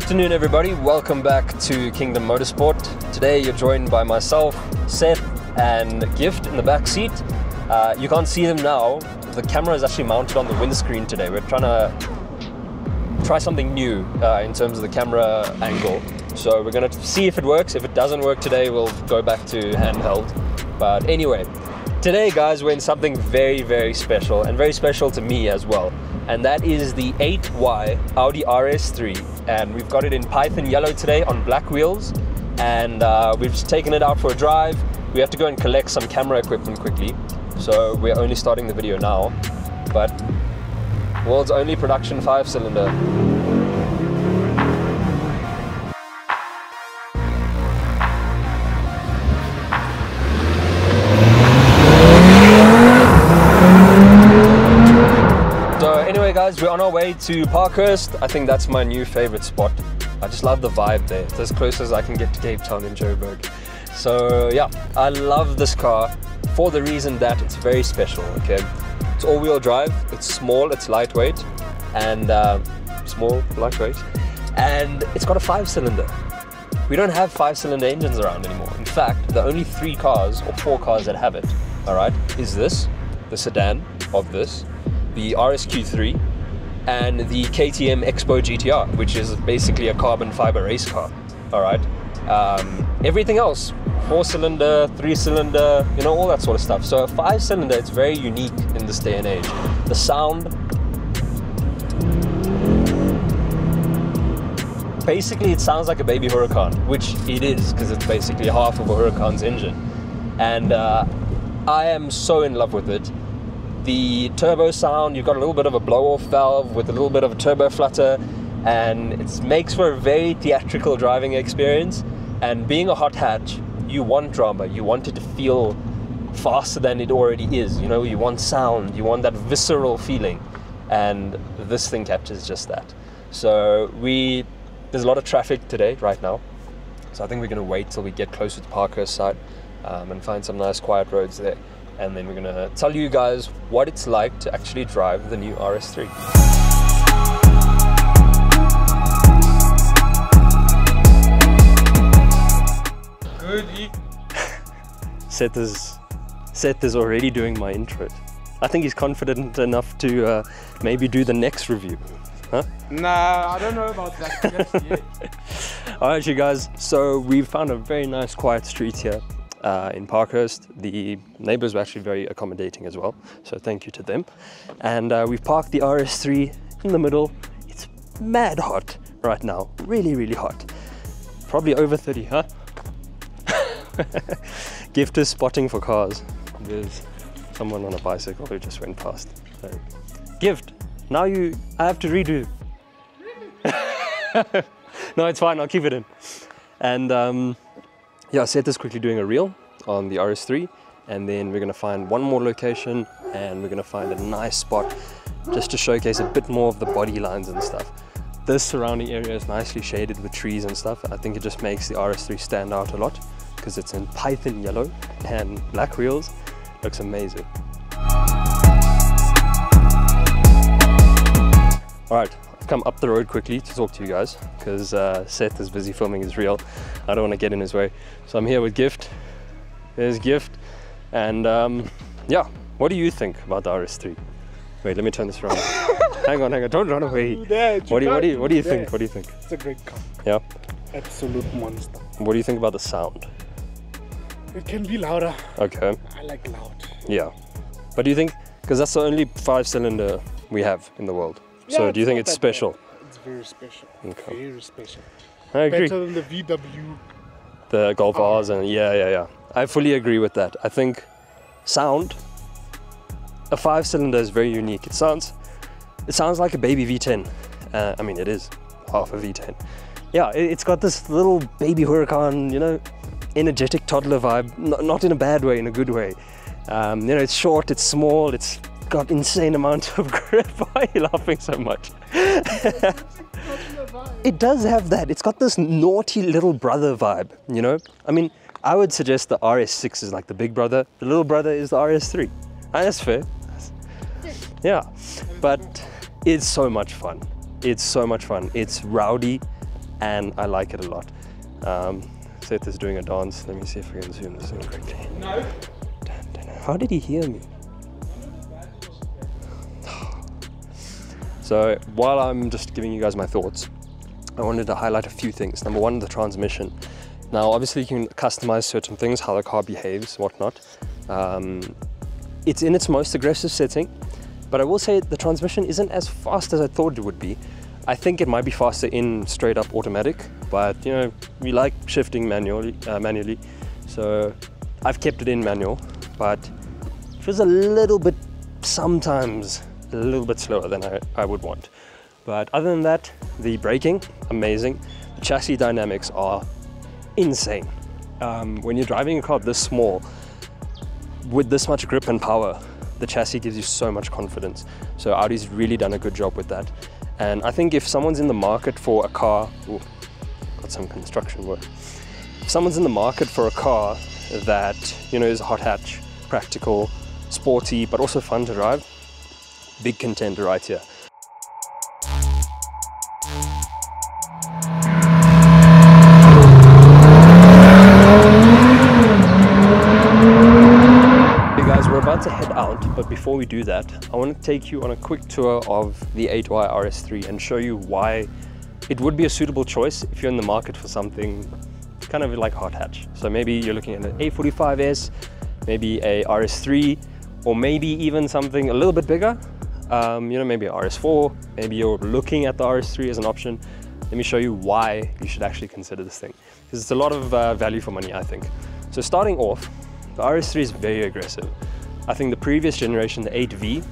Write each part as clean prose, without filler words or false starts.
afternoon, everybody. Welcome back to Kingdom Motorsport. Today you're joined by myself, Seth, and Gift in the back seat. You can't see them now. The camera is actually mounted on the windscreen today. We're trying to try something new in terms of the camera angle. So we're going to see if it works. If it doesn't work today, we'll go back to handheld. But anyway, today, guys, we're in something very, very special, and very special to me as well. And that is the 8Y Audi RS3. And we've got it in Python yellow today on black wheels. And we've just taken it out for a drive. We have to go and collect some camera equipment quickly. So we're only starting the video now. But world's only production 5-cylinder. Guys, we're on our way to Parkhurst. I think that's my new favorite spot. I just love the vibe there. It's as close as I can get to Cape Town in Joburg. So yeah, I love this car for the reason that it's very special, okay? It's all-wheel drive, it's small, it's lightweight, and and it's got a 5-cylinder. We don't have 5-cylinder engines around anymore. In fact, the only 3 cars or 4 cars that have it, all right, is this, the sedan of this, the RSQ3, and the KTM Expo GTR, which is basically a carbon fiber race car. All right. Everything else, 4-cylinder, 3-cylinder, you know, all that sort of stuff. So a 5-cylinder, it's very unique in this day and age. The sound, basically, it sounds like a baby Huracan, which it is, because it's basically half of a Huracan's engine. And I am so in love with it. The turbo sound, you've got a little bit of a blow-off valve with a little bit of a turbo flutter, and it makes for a very theatrical driving experience. And being a hot hatch, you want drama, you want it to feel faster than it already is. You know, you want sound, you want that visceral feeling, and this thing captures just that. So there's a lot of traffic today, right now, so I think we're going to wait till we get closer to Parkhurst side and find some nice quiet roads there. And then we're going to tell you guys what it's like to actually drive the new RS3. Good evening. Seth is already doing my intro. I think he's confident enough to maybe do the next review. Huh? Nah, I don't know about that just yet. Alright, you guys, so we've found a very nice quiet street here. In Parkhurst. The neighbors were actually very accommodating as well, so thank you to them. And we've parked the RS3 in the middle. It's mad hot right now, really, really hot. Probably over 30, huh? Gift is spotting for cars. There's someone on a bicycle who just went past. So, Gift, now I have to redo. No, it's fine, I'll keep it in. And yeah, Seth is quickly doing a reel on the RS3, and then we're going to find one more location, and we're going to find a nice spot just to showcase a bit more of the body lines and stuff. This surrounding area is nicely shaded with trees and stuff. I think it just makes the RS3 stand out a lot because it's in Python yellow and black wheels. Looks amazing. Alright, I've come up the road quickly to talk to you guys because Seth is busy filming his reel. I don't want to get in his way. So I'm here with Gift. There's Gift. And yeah, what do you think about the RS3? Wait, let me turn this around. hang on, don't run away. What do you think? What do you think? It's a great car. Yeah? Absolute monster. What do you think about the sound? It can be louder. Okay. I like loud. Yeah. But do you think, because that's the only 5-cylinder we have in the world. Yeah, so do you think it's special? Bad. It's very special. Okay. Very special. I agree. Better than the VW. The Golf R's and yeah. I fully agree with that. I think sound, a 5-cylinder is very unique. It sounds like a baby V10. I mean, it is half a V10. Yeah, it's got this little baby Huracan, you know, energetic toddler vibe. Not in a bad way, in a good way. You know, it's short, it's small, it's got insane amount of grip. Why are you laughing so much? It does have that. It's got this naughty little brother vibe, you know? I mean, I would suggest the RS6 is like the big brother. The little brother is the RS3. And that's fair. Yeah, but it's so much fun. It's so much fun. It's rowdy. and I like it a lot. Seth is doing a dance. Let me see if I can zoom this in quickly. No. How did he hear me? So while I'm just giving you guys my thoughts, I wanted to highlight a few things. Number one, the transmission. Now, obviously you can customize certain things, how the car behaves, whatnot. It's in its most aggressive setting, but I will say the transmission isn't as fast as I thought it would be. I think it might be faster in straight up automatic, but you know, we like shifting manually. So I've kept it in manual, but it feels a little bit, sometimes a little bit slower than I would want. But other than that, the braking, amazing. The chassis dynamics are insane. When you're driving a car this small, with this much grip and power, the chassis gives you so much confidence. So Audi's really done a good job with that. And I think if someone's in the market for a car, ooh, got some construction work. If someone's in the market for a car that, you know, is a hot hatch, practical, sporty, but also fun to drive, big contender right here. We're about to head out, but before we do that, I want to take you on a quick tour of the Audi RS3 and show you why it would be a suitable choice if you're in the market for something kind of like hot hatch. So maybe you're looking at an A45S, maybe a RS3, or maybe even something a little bit bigger, you know, maybe a RS4, maybe you're looking at the RS3 as an option. Let me show you why you should actually consider this thing, because it's a lot of value for money, I think. So starting off, the RS3 is very aggressive. I think the previous generation, the 8V,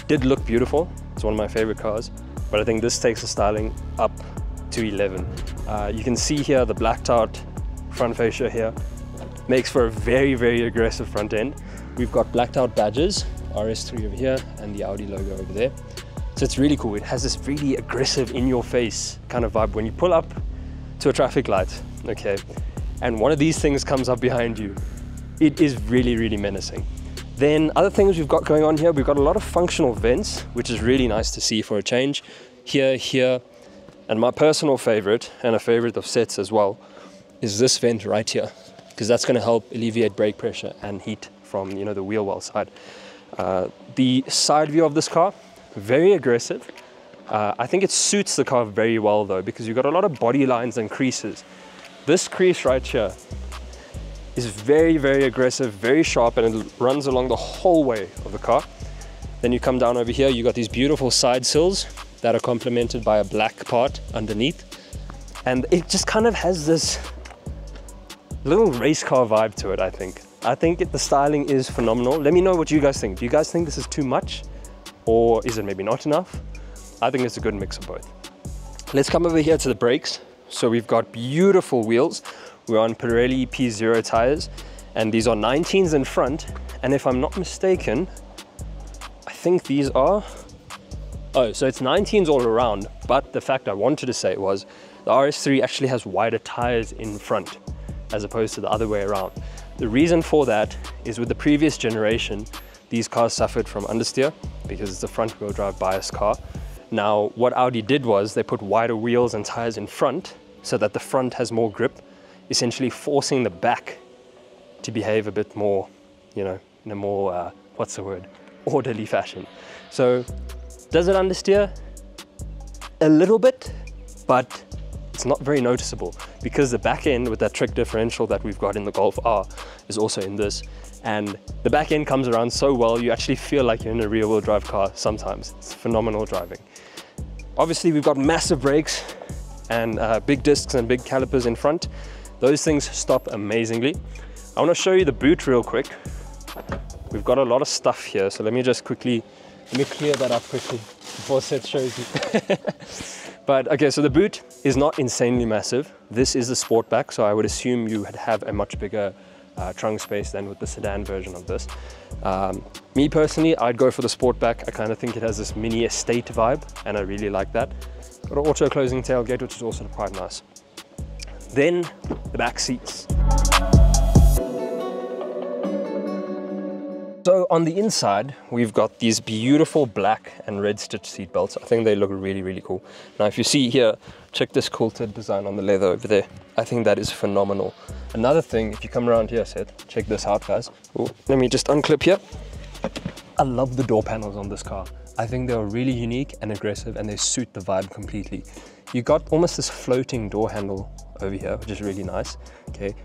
did look beautiful. It's one of my favorite cars, but I think this takes the styling up to 11. You can see here the blacked out front fascia here makes for a very, very aggressive front end. We've got blacked out badges, RS3 over here and the Audi logo over there. So it's really cool. It has this really aggressive in your face kind of vibe when you pull up to a traffic light, okay, and one of these things comes up behind you. It is really, really menacing. Then other things we've got going on here, we've got a lot of functional vents, which is really nice to see for a change. Here, and my personal favorite, and a favorite of Seth's as well, is this vent right here, because that's going to help alleviate brake pressure and heat from, you know, the wheel well side. The side view of this car, very aggressive. I think it suits the car very well though, because you've got a lot of body lines and creases. This crease right here is very, very aggressive, very sharp, and it runs along the whole way of the car. Then you come down over here, you got these beautiful side sills that are complemented by a black part underneath. And it just kind of has this little race car vibe to it, I think. I think the styling is phenomenal. Let me know what you guys think. Do you guys think this is too much? Or is it maybe not enough? I think it's a good mix of both. Let's come over here to the brakes. So we've got beautiful wheels. We're on Pirelli P0 tires, and these are 19s in front. And if I'm not mistaken, I think these are, oh, so it's 19s all around. But the fact I wanted to say was the RS3 actually has wider tires in front as opposed to the other way around. The reason for that is with the previous generation, these cars suffered from understeer because it's a front wheel drive bias car. Now, what Audi did was they put wider wheels and tires in front so that the front has more grip, essentially forcing the back to behave a bit more, you know, in a more, what's the word, orderly fashion. So does it understeer? A little bit, but it's not very noticeable because the back end with that trick differential that we've got in the Golf R is also in this. And the back end comes around so well, you actually feel like you're in a rear wheel drive car sometimes. It's phenomenal driving. Obviously, we've got massive brakes and big discs and big calipers in front. Those things stop amazingly. I want to show you the boot real quick. We've got a lot of stuff here, so let me clear that up quickly before Seth shows you. But okay, so the boot is not insanely massive. This is the Sportback, so I would assume you would have a much bigger trunk space than with the sedan version of this. Me personally, I'd go for the Sportback. I kind of think it has this mini estate vibe, and I really like that. Got an auto closing tailgate, which is also quite nice. Then the back seats. So on the inside, we've got these beautiful black and red stitch seat belts. I think they look really, really cool. Now, if you see here, check this quilted design on the leather over there. I think that is phenomenal. Another thing, if you come around here, Seth, check this out, guys. Ooh, let me just unclip here. I love the door panels on this car. I think they're really unique and aggressive, and they suit the vibe completely. You got almost this floating door handle over here, which is really nice. Okay.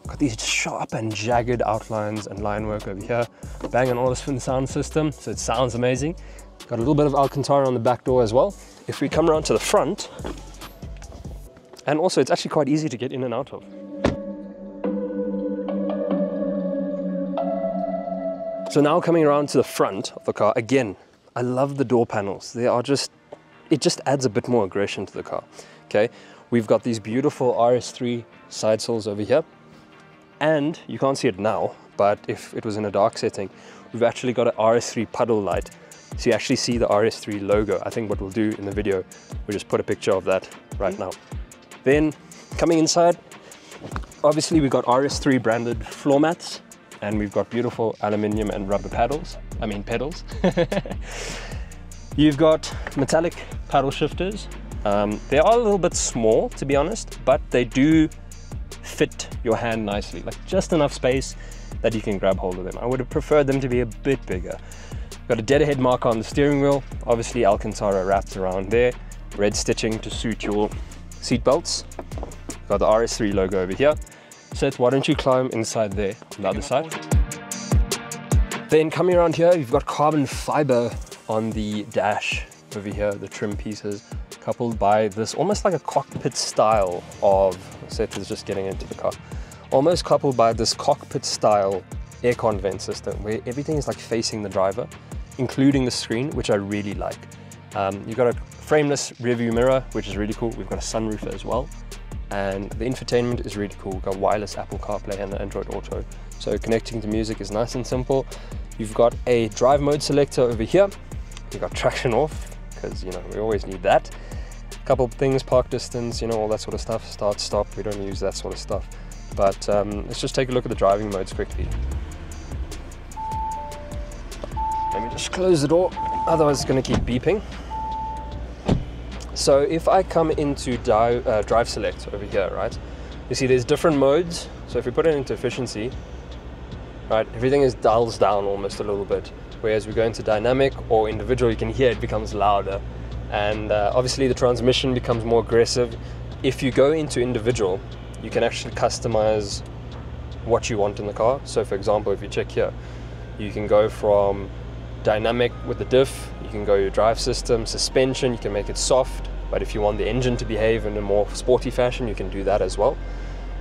Got these sharp and jagged outlines and line work over here. Bang & Olufsen sound system, so it sounds amazing. Got a little bit of Alcantara on the back door as well. If we come around to the front, and also it's actually quite easy to get in and out of. So now coming around to the front of the car, again, I love the door panels. They are just, it just adds a bit more aggression to the car. Okay, we've got these beautiful RS3 side sills over here. And you can't see it now, but if it was in a dark setting, we've actually got an RS3 puddle light. So you actually see the RS3 logo. I think what we'll do in the video, we'll just put a picture of that right now. Then coming inside, obviously we've got RS3 branded floor mats, and we've got beautiful aluminium and rubber pedals. You've got metallic paddle shifters. They are a little bit small, to be honest, but they do fit your hand nicely, like just enough space that you can grab hold of them. I would have preferred them to be a bit bigger. Got a deadhead marker on the steering wheel, obviously Alcantara wrapped around there, red stitching to suit your seat belts. Got the RS3 logo over here. Seth, why don't you climb inside there on the other side? Then coming around here, you've got carbon fiber on the dash over here, the trim pieces, coupled by this almost like a cockpit style of, Seth is just getting into the car, almost coupled by this cockpit style aircon vent system where everything is like facing the driver, including the screen, which I really like. You've got a frameless rear view mirror, which is really cool. We've got a sunroof as well. And the infotainment is really cool. We've got wireless Apple CarPlay and Android Auto. So connecting to music is nice and simple. You've got a drive mode selector over here. You've got traction off, because you know we always need that. Couple of things, park distance, you know, all that sort of stuff. Start, stop, we don't use that sort of stuff. But let's just take a look at the driving modes quickly. Let me just close the door, otherwise it's going to keep beeping. So if I come into drive select over here, right, you see there's different modes. So if we put it into efficiency, right, everything is dials down almost a little bit. Whereas we go into dynamic or individual, you can hear it becomes louder. And obviously the transmission becomes more aggressive. If you go into individual, you can actually customize what you want in the car. So for example, if you check here, you can go from dynamic with the diff, you can go your drive system, suspension, you can make it soft, but if you want the engine to behave in a more sporty fashion, you can do that as well.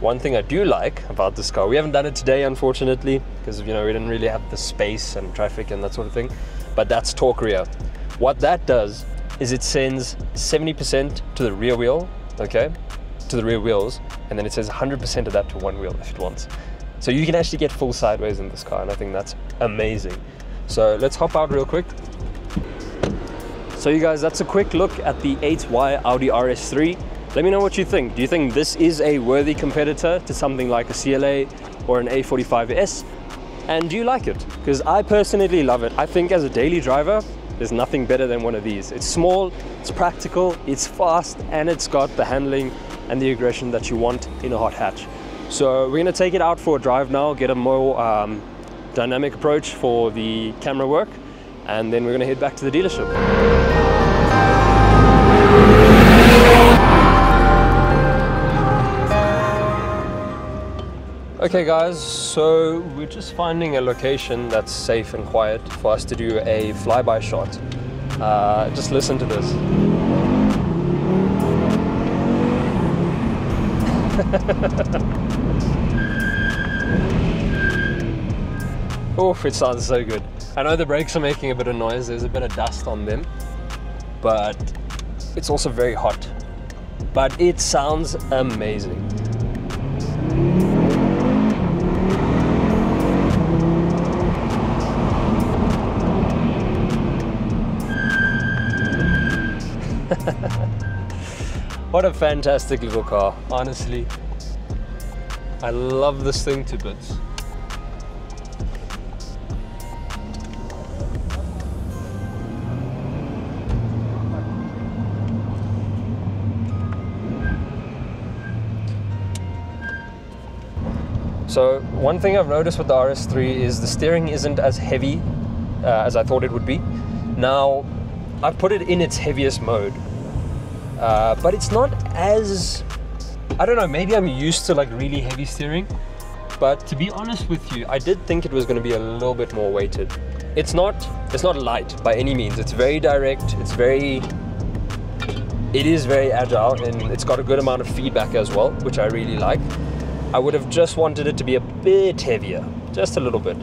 One thing I do like about this car, we haven't done it today unfortunately, because you know we didn't really have the space and traffic and that sort of thing, but that's torque rear. What that does is it sends 70% to the rear wheel, okay, to the rear wheels, and then it says 100% of that to one wheel if it wants. So you can actually get full sideways in this car, and I think that's amazing. So let's hop out real quick. So you guys, that's a quick look at the 8Y Audi RS3. Let me know what you think. Do you think this is a worthy competitor to something like a CLA or an A45S? And do you like it? Because I personally love it. I think as a daily driver, there's nothing better than one of these. It's small, it's practical, it's fast, and it's got the handling and the aggression that you want in a hot hatch. So we're gonna take it out for a drive now, get a more dynamic approach for the camera work, and then we're gonna head back to the dealership. Okay guys, so we're just finding a location that's safe and quiet for us to do a flyby shot. Just listen to this. Oof, it sounds so good. I know the brakes are making a bit of noise, there's a bit of dust on them, but it's also very hot. But it sounds amazing. What a fantastic little car, honestly. I love this thing to bits. So one thing I've noticed with the RS3 is the steering isn't as heavy as I thought it would be. Now, I've put it in its heaviest mode, but it's not as, I don't know, maybe I'm used to like really heavy steering, but to be honest with you, I did think it was going to be a little bit more weighted. It's not light by any means. It's very direct, it is very agile, and it's got a good amount of feedback as well, which I really like. I would have just wanted it to be a bit heavier, just a little bit.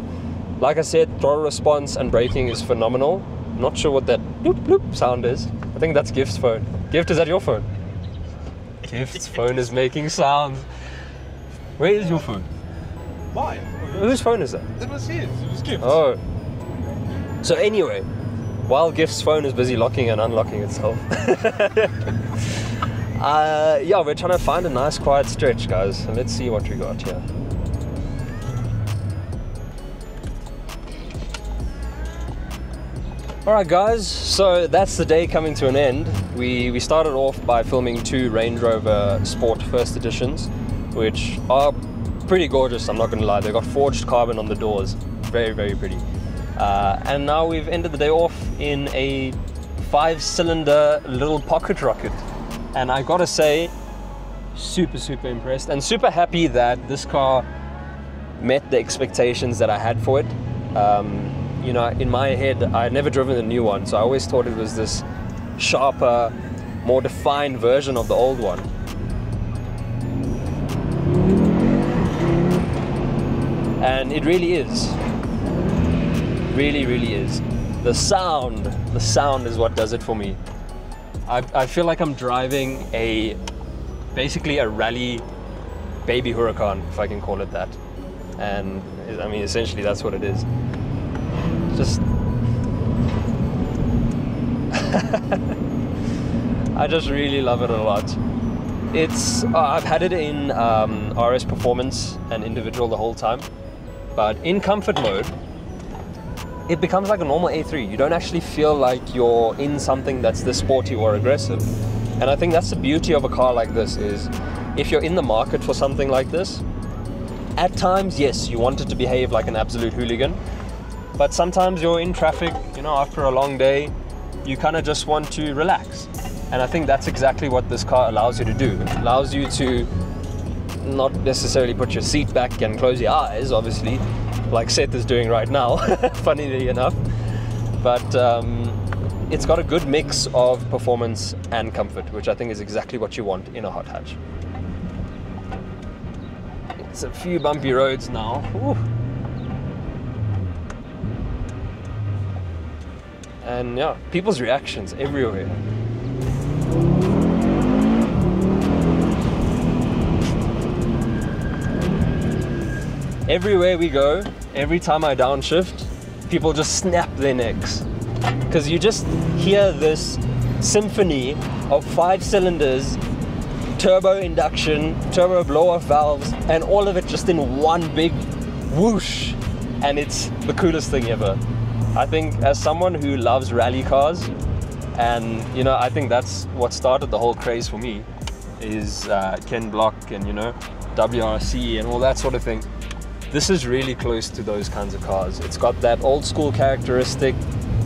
Like I said, throttle response and braking is phenomenal. Not sure what that bloop bloop sound is. I think that's Gift's phone. Gift, is that your phone? Gift's phone is making sounds. Where is your phone? Mine. Whose phone is that? It was his. It was Gift's. Oh. So anyway, while Gift's phone is busy locking and unlocking itself, yeah, we're trying to find a nice quiet stretch, guys. So let's see what we got here. Alright guys, so that's the day coming to an end. We started off by filming 2 Range Rover Sport First Editions, which are pretty gorgeous, I'm not going to lie. They've got forged carbon on the doors. Very, very pretty. And now we've ended the day off in a 5-cylinder little pocket rocket. And I gotta say, super impressed and super happy that this car met the expectations that I had for it. You know, in my head, I had never driven a new one, so I always thought it was this sharper, more defined version of the old one. And it really is. Really is. The sound is what does it for me. I feel like I'm driving basically a rally baby Huracan, if I can call it that. And I mean, essentially that's what it is. Just I just really love it a lot. It's I've had it in RS Performance and Individual the whole time, but in comfort mode it becomes like a normal A3. You don't actually feel like you're in something that's this sporty or aggressive. And I think that's the beauty of a car like this, is if you're in the market for something like this, at times, yes, you want it to behave like an absolute hooligan, but sometimes you're in traffic, you know, after a long day, you kind of just want to relax. And I think that's exactly what this car allows you to do. It allows you to not necessarily put your seat back and close your eyes, obviously, like Seth is doing right now, funnily enough. But it's got a good mix of performance and comfort, which I think is exactly what you want in a hot hatch. It's a few bumpy roads now. Ooh. And yeah, people's reactions everywhere. Everywhere we go, every time I downshift, people just snap their necks. Because you just hear this symphony of 5 cylinders, turbo induction, turbo blow-off valves, and all of it just in one big whoosh. And it's the coolest thing ever. I think as someone who loves rally cars, and you know, I think that's what started the whole craze for me, is Ken Block and, you know, WRC and all that sort of thing. This is really close to those kinds of cars. It's got that old school characteristic,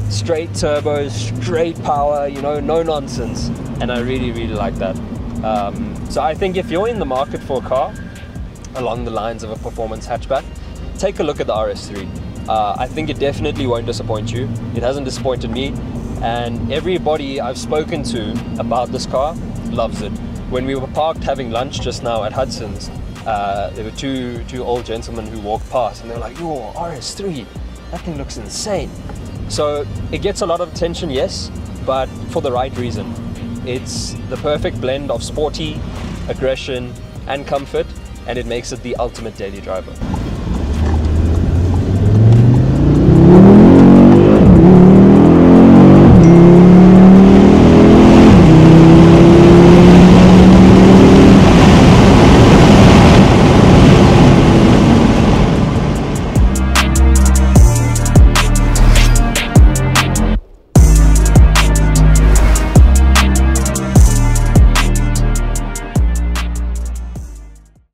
straight turbos, straight power, you know, no nonsense. And I really like that. So I think if you're in the market for a car along the lines of a performance hatchback, take a look at the RS3. I think it definitely won't disappoint you. It hasn't disappointed me. And everybody I've spoken to about this car loves it. When we were parked having lunch just now at Hudson's, there were two old gentlemen who walked past and they were like, "Yo, RS3, that thing looks insane." So it gets a lot of attention, yes, but for the right reason. It's the perfect blend of sporty, aggression, and comfort, and it makes it the ultimate daily driver.